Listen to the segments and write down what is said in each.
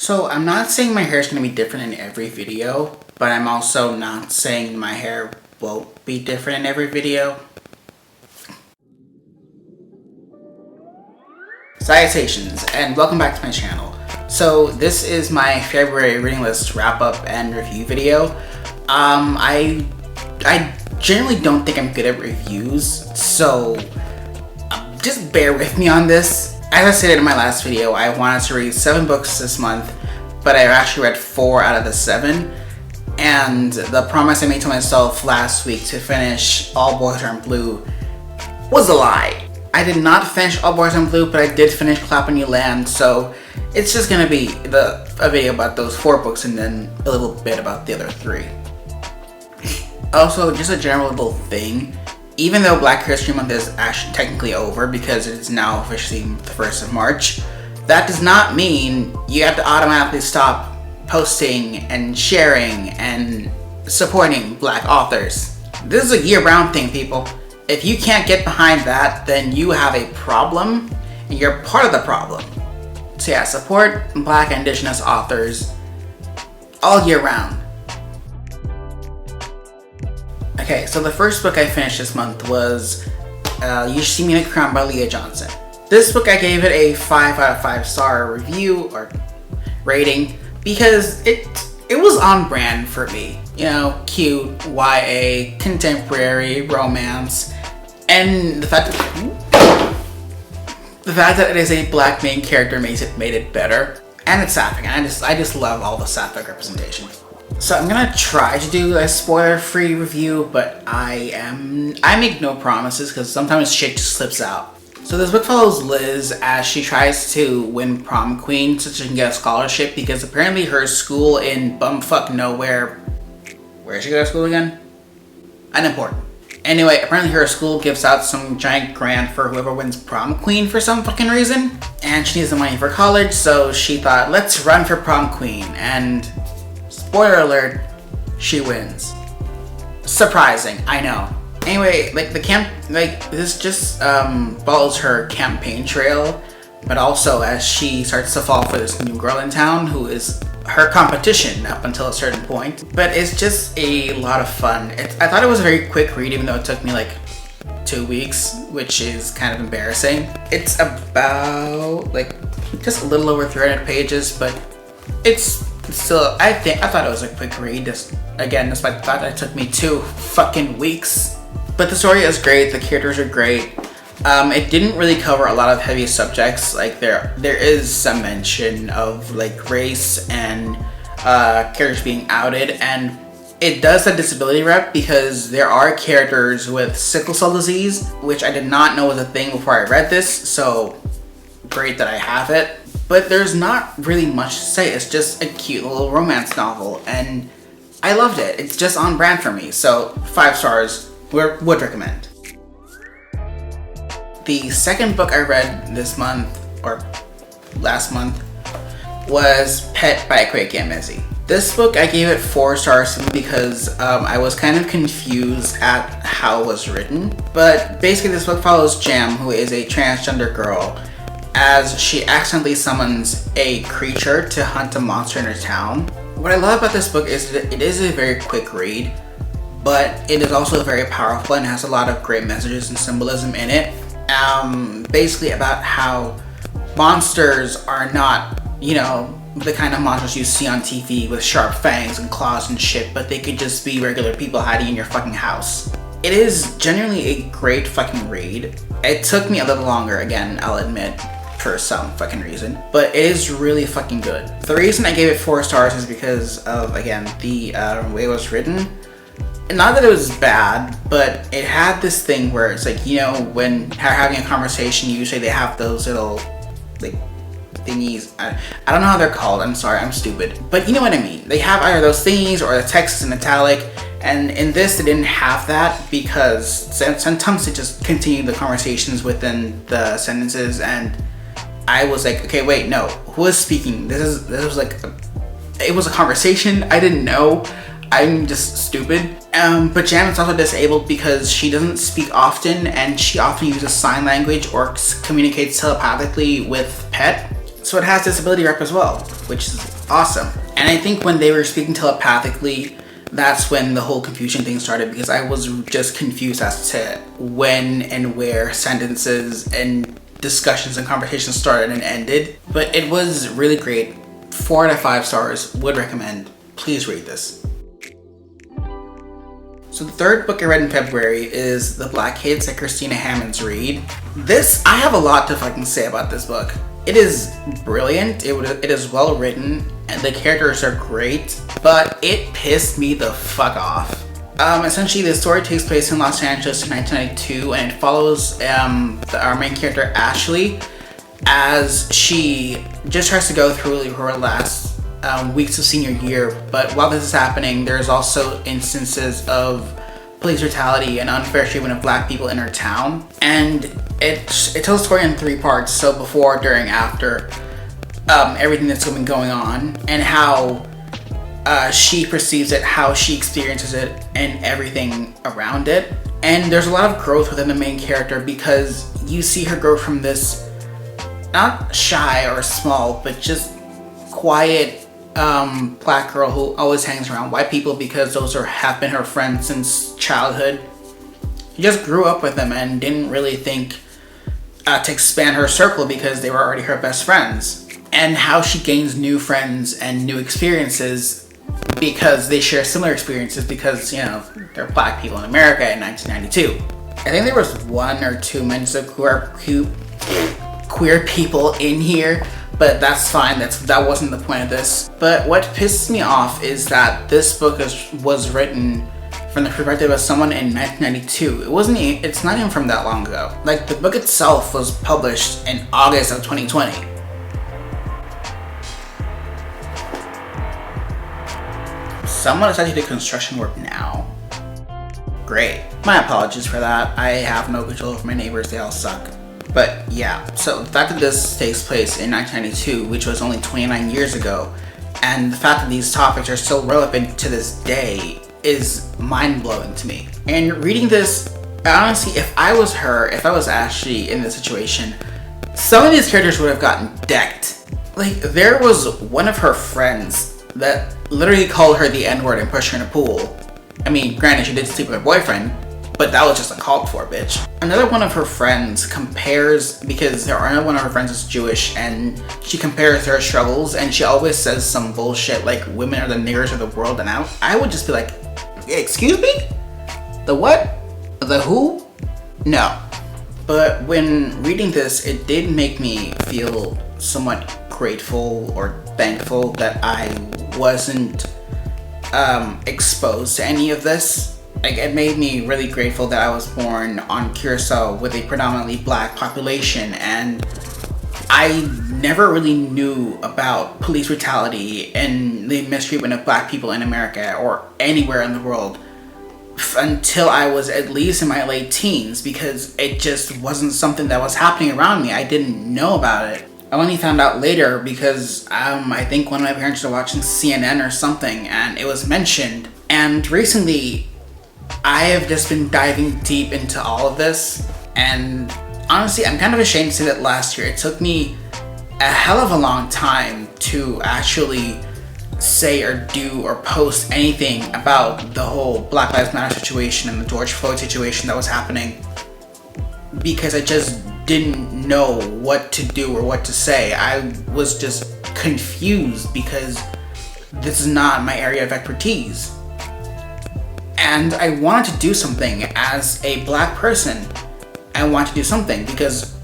So I'm not saying my hair is going to be different in every video, but I'm also not saying my hair won't be different in every video. Salutations, and welcome back to my channel. So this is my February reading list wrap-up and review video. I generally don't think I'm good at reviews, so just bear with me on this. As I stated in my last video, I wanted to read 7 books this month, but I actually read 4 out of the 7. And the promise I made to myself last week to finish All Boys Are in Blue was a lie. I did not finish All Boys Are in Blue, but I did finish Clap When You Land, so it's just gonna be a video about those 4 books and then a little bit about the other 3. Also, just a general little thing. Even though Black History Month is actually technically over because it is now officially the 1st of March, that does not mean you have to automatically stop posting and sharing and supporting Black authors. This is a year-round thing, people. If you can't get behind that, then you have a problem and you're part of the problem. So yeah, support Black and Indigenous authors all year round. Okay, so the first book I finished this month was You Should See Me in a Crown by Leah Johnson. This book I gave it a 5 out of 5 star review or rating because it was on brand for me. You know, cute, YA, contemporary, romance, and the fact that it is a Black main character made it better. And it's sapphic, and I just love all the sapphic representation. So I'm gonna try to do a spoiler-free review, but I make no promises because sometimes shit just slips out. So this book follows Liz as she tries to win prom queen so she can get a scholarship because apparently her school in bumfuck nowhere, where did she go to school again? Unimportant. Anyway, apparently her school gives out some giant grant for whoever wins prom queen for some fucking reason, and she needs the money for college, so she thought, let's run for prom queen, and spoiler alert, she wins. Surprising, I know. Anyway, this just follows her campaign trail, but also as she starts to fall for this new girl in town who is her competition up until a certain point. But it's just a lot of fun. I thought it was a very quick read, even though it took me like 2 weeks, which is kind of embarrassing. It's about just a little over 300 pages, but it's still, I thought it was a quick read, again, despite the fact that it took me 2 fucking weeks. But the story is great, the characters are great. It didn't really cover a lot of heavy subjects, like there is some mention of like race and characters being outed, and it does a disability rep because there are characters with sickle cell disease, which I did not know was a thing before I read this, so great that I have it. But there's not really much to say, it's just a cute little romance novel, and I loved it. It's just on brand for me, so 5 stars, would recommend. The second book I read this month, or last month, was Pet by Kweki Emezi. This book I gave it 4 stars because I was kind of confused at how it was written. But basically this book follows Jam, who is a transgender girl, as she accidentally summons a creature to hunt a monster in her town. What I love about this book is that it is a very quick read, but it is also very powerful and has a lot of great messages and symbolism in it. Basically about how monsters are not, you know, the kind of monsters you see on TV with sharp fangs and claws and shit, but they could just be regular people hiding in your fucking house. It is genuinely a great fucking read. It took me a little longer, again, I'll admit, for some fucking reason, but it is really fucking good. The reason I gave it 4 stars is because of, again, the way it was written. Not that it was bad, but it had this thing where it's like, you know, when having a conversation, usually they have those little, like, thingies. I don't know how they're called, I'm sorry, I'm stupid. But you know what I mean. They have either those thingies or the text is in italic, and in this they didn't have that because sometimes they just continue the conversations within the sentences, and I was like, okay, wait, no, who is speaking? This was like, it was a conversation, I didn't know. I'm just stupid. But Jam is also disabled because she doesn't speak often, and she often uses sign language or communicates telepathically with Pet. So it has disability rep as well, which is awesome. And I think when they were speaking telepathically, that's when the whole confusion thing started, because I was just confused as to when and where sentences and discussions and conversations started and ended. But it was really great. 4 out of 5 stars, would recommend. Please read this. So the third book I read in February is The Black Kids by Christina Hammond's read. This, I have a lot to fucking say about this book. It is brilliant, it is well written, and the characters are great, but it pissed me the fuck off. Essentially, the story takes place in Los Angeles in 1992, and it follows our main character Ashley as she just tries to go through her last weeks of senior year. But while this is happening, there's also instances of police brutality and unfair treatment of black people in her town. And it tells the story in 3 parts, so before, during, after, everything that's been going on, and how she perceives it, how she experiences it, and everything around it. And there's a lot of growth within the main character, because you see her grow from this not shy or small, but just quiet black girl who always hangs around white people because those have been her friends since childhood. She just grew up with them and didn't really think to expand her circle because they were already her best friends. And how she gains new friends and new experiences because they share similar experiences, because, you know, they're black people in America in 1992. I think there was 1 or 2 mentions of queer people in here, but that's fine. That wasn't the point of this. But what pisses me off is that this book was written from the perspective of someone in 1992. It's not even from that long ago. Like, the book itself was published in August of 2020. Someone decided to do construction work now. Great. My apologies for that. I have no control over my neighbors, they all suck. But yeah, so the fact that this takes place in 1992, which was only 29 years ago, and the fact that these topics are still relevant to this day is mind-blowing to me. And reading this, honestly, if I was her, if I was Ashley in this situation, some of these characters would have gotten decked. Like, there was one of her friends that literally called her the N-word and pushed her in a pool. I mean, granted, she did sleep with her boyfriend, but that was just uncalled for, bitch. Another one of her friends compares, because another one of her friends is Jewish, and she compares her struggles, and she always says some bullshit like women are the niggers of the world, and I would just be like, excuse me? The what? The who? No. But when reading this, it did make me feel somewhat grateful or thankful that I wasn't exposed to any of this. Like, it made me really grateful that I was born on Curacao with a predominantly black population, and I never really knew about police brutality and the mistreatment of black people in America or anywhere in the world until I was at least in my late teens, because it just wasn't something that was happening around me. I didn't know about it. I only found out later because I think one of my parents were watching CNN or something and it was mentioned. And recently, I have just been diving deep into all of this, and honestly, I'm kind of ashamed to say that last year it took me a hell of a long time to actually say or do or post anything about the whole Black Lives Matter situation and the George Floyd situation that was happening, because I just didn't know what to do or what to say. I was just confused because this is not my area of expertise. And I wanted to do something as a black person. I want to do something because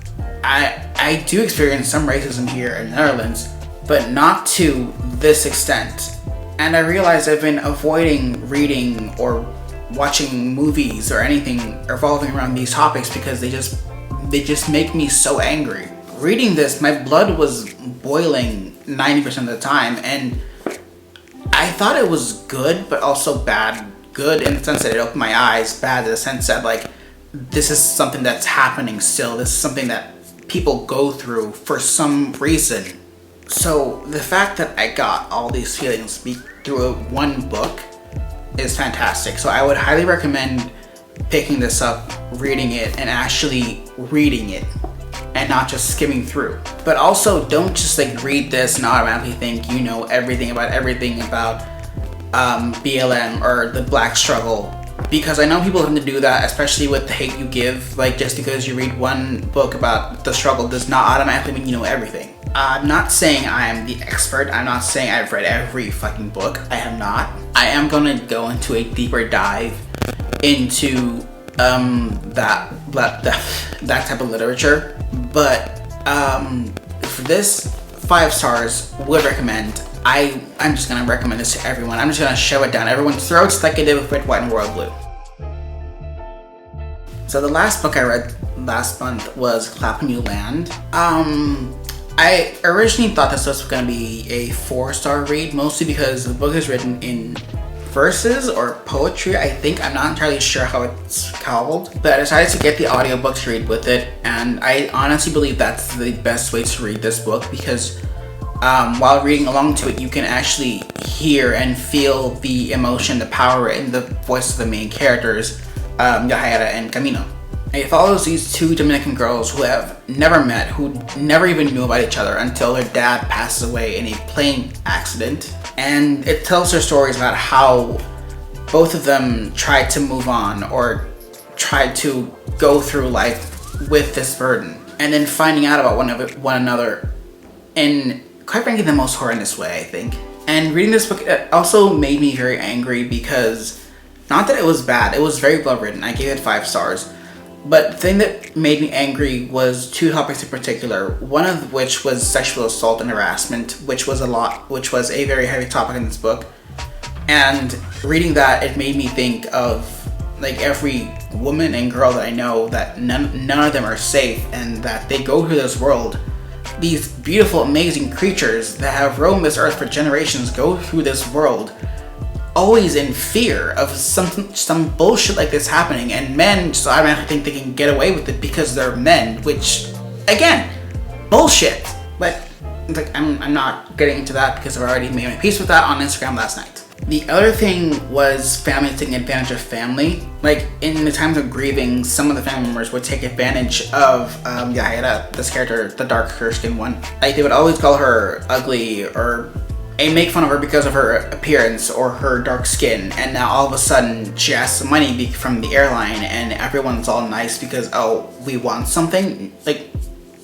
I do experience some racism here in the Netherlands, but not to this extent. And I realized I've been avoiding reading or watching movies or anything revolving around these topics because they just make me so angry. Reading this, my blood was boiling 90% of the time, and I thought it was good, but also bad. Good in the sense that it opened my eyes, bad in the sense that, like, this is something that's happening still. This is something that people go through for some reason. So the fact that I got all these feelings through one book is fantastic. So I would highly recommend picking this up, reading it, and actually reading it. and not just skimming through. But also don't just like read this and automatically think you know everything about BLM or the black struggle, because I know people tend to do that, especially with the hate you give. Like, just because you read one book about the struggle does not automatically mean you know everything. I'm not saying I am the expert. I'm not saying I've read every fucking book. I have not. I am gonna go into a deeper dive into that type of literature. But for this, 5 stars, would recommend. I'm just gonna recommend this to everyone. I'm just gonna shove it down everyone's throats like I did with Red, White, and Royal Blue. So the last book I read last month was Clap When You Land. I originally thought this was gonna be a 4-star read, mostly because the book is written in verses or poetry, I think. I'm not entirely sure how it's called, but I decided to get the audiobook to read with it, and I honestly believe that's the best way to read this book, because while reading along to it, you can actually hear and feel the emotion, the power in the voice of the main characters, Yahira and Camino. It follows these 2 Dominican girls who have never met, who never even knew about each other until their dad passes away in a plane accident. And it tells their stories about how both of them tried to move on or tried to go through life with this burden, and then finding out about one another in, quite frankly, the most horrendous way, I think. And reading this book, it also made me very angry, because not that it was bad, it was very well written. I gave it 5 stars. But the thing that made me angry was 2 topics in particular, one of which was sexual assault and harassment, which was a very heavy topic in this book. And reading that, it made me think of like every woman and girl that I know, that none of them are safe, and that they go through this world. These beautiful, amazing creatures that have roamed this earth for generations go through this world always in fear of some bullshit like this happening, and men just automatically think they can get away with it because they're men, which, again, bullshit. But like, I'm not getting into that because I've already made my peace with that on Instagram last night. The other thing was family taking advantage of family. Like, in the times of grieving, some of the family members would take advantage of Yahira, this character, the darker skinned one. Like, they would always call her ugly or make fun of her because of her appearance or her dark skin, and now all of a sudden she has some money from the airline and everyone's all nice because, oh, we want something. Like,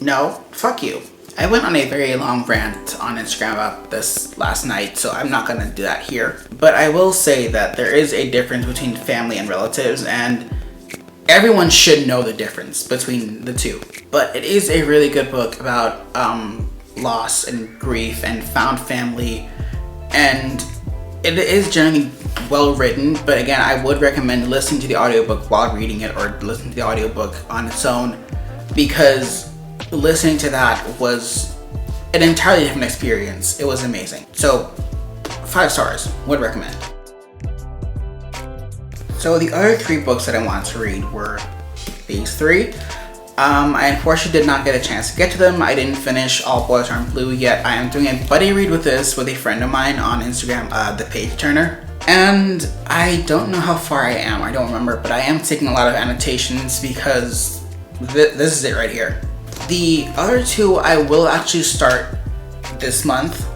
no, fuck you. I went on a very long rant on Instagram about this last night, so I'm not gonna do that here. But I will say that there is a difference between family and relatives, and everyone should know the difference between the two. But it is a really good book about loss and grief and found family, and it is generally well written. But again, I would recommend listening to the audiobook while reading it, or listening to the audiobook on its own, because listening to that was an entirely different experience. It was amazing. So 5 stars, would recommend. So the other 3 books that I wanted to read were these 3. I unfortunately did not get a chance to get to them. I didn't finish All Boys Aren't Blue yet. I am doing a buddy read with this with a friend of mine on Instagram, the Page Turner. And I don't know how far I am, I don't remember, but I am taking a lot of annotations because this is it right here. The other 2 I will actually start this month.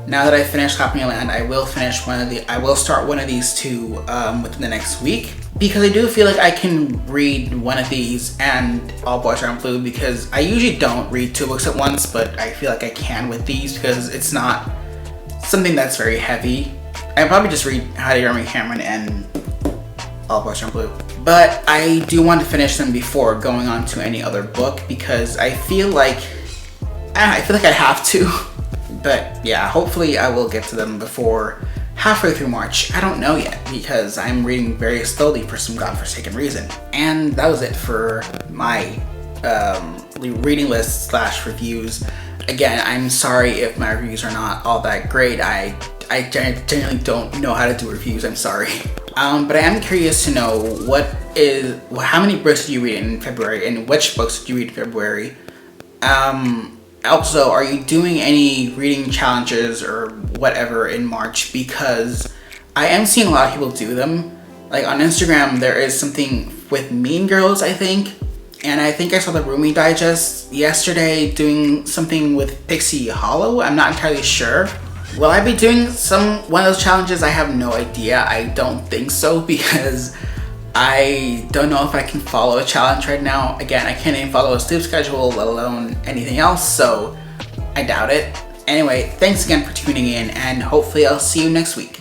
Now that I finished Clap When You Land, I will start one of these 2 within the next week, because I do feel like I can read one of these and All Boys Aren't Blue, because I usually don't read 2 books at once, but I feel like I can with these because it's not something that's very heavy. I'd probably just read Be Remy Cameron and All Boys Aren't Blue. But I do want to finish them before going on to any other book, because I feel like I have to. But yeah, hopefully I will get to them before halfway through March. I don't know yet, because I'm reading very slowly for some godforsaken reason. And that was it for my reading list / reviews. Again, I'm sorry if my reviews are not all that great. I genuinely don't know how to do reviews, I'm sorry. But I am curious to know how many books did you read in February, and which books did you read in February? Also, are you doing any reading challenges or whatever in March? Because I am seeing a lot of people do them. Like on Instagram, there is something with Mean Girls, I think. And I think I saw the Roomie Digest yesterday doing something with Pixie Hollow. I'm not entirely sure. Will I be doing one of those challenges? I have no idea. I don't think so because I don't know if I can follow a challenge right now. Again, I can't even follow a sleep schedule, let alone anything else, so I doubt it. Anyway, thanks again for tuning in, and hopefully I'll see you next week.